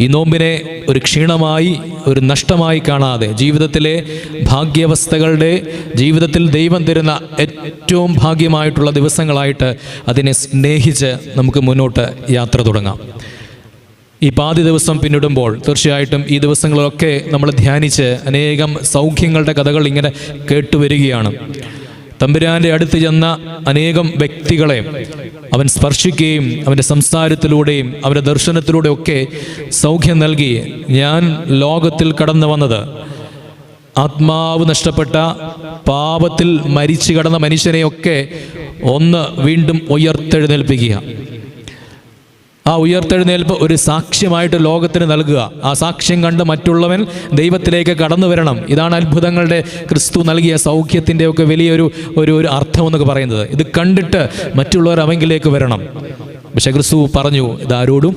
ഈ നോമ്പിനെ ഒരു ക്ഷീണമായി, ഒരു നഷ്ടമായി കാണാതെ, ജീവിതത്തിലെ ഭാഗ്യാവസ്ഥകളുടെ, ജീവിതത്തിൽ ദൈവം തരുന്ന ഏറ്റവും ഭാഗ്യമായിട്ടുള്ള ദിവസങ്ങളായിട്ട് അതിനെ സ്നേഹിച്ച് നമുക്ക് മുന്നോട്ട് യാത്ര തുടങ്ങാം. ഈ പാതി ദിവസം പിന്നിടുമ്പോൾ തീർച്ചയായിട്ടും ഈ ദിവസങ്ങളൊക്കെ നമ്മൾ ധ്യാനിച്ച് അനേകം സൗഖ്യങ്ങളുടെ കഥകൾ ഇങ്ങനെ കേട്ടുവരികയാണ്. തമ്പുരാൻ്റെ അടുത്ത് ചെന്ന അനേകം വ്യക്തികളെ അവൻ സ്പർശിക്കുകയും അവൻ്റെ സംസാരത്തിലൂടെയും അവൻ്റെ ദർശനത്തിലൂടെയൊക്കെ സൗഖ്യം നൽകി. ഞാൻ ലോകത്തിൽ കടന്നു വന്നത് ആത്മാവ് നഷ്ടപ്പെട്ട, പാപത്തിൽ മരിച്ചു കടന്ന മനുഷ്യനെയൊക്കെ ഒന്ന് വീണ്ടും ഉയർത്തെഴുന്നേൽപ്പിക്കുക, ആ ഉയർത്തെഴുന്നേൽപ്പ് ഒരു സാക്ഷ്യമായിട്ട് ലോകത്തിന് നൽകുക. ആ സാക്ഷ്യം കണ്ട് മറ്റുള്ളവൻ ദൈവത്തിലേക്ക് കടന്നു വരണം. ഇതാണ് അത്ഭുതങ്ങളുടെ ക്രിസ്തു നൽകിയ സൗഖ്യത്തിൻ്റെയൊക്കെ വലിയൊരു ഒരു അർത്ഥം എന്നൊക്കെ പറയുന്നത്. ഇത് കണ്ടിട്ട് മറ്റുള്ളവർ അവങ്കിലേക്ക് വരണം. പക്ഷെ ക്രിസ്തു പറഞ്ഞു, ഇതാരോടും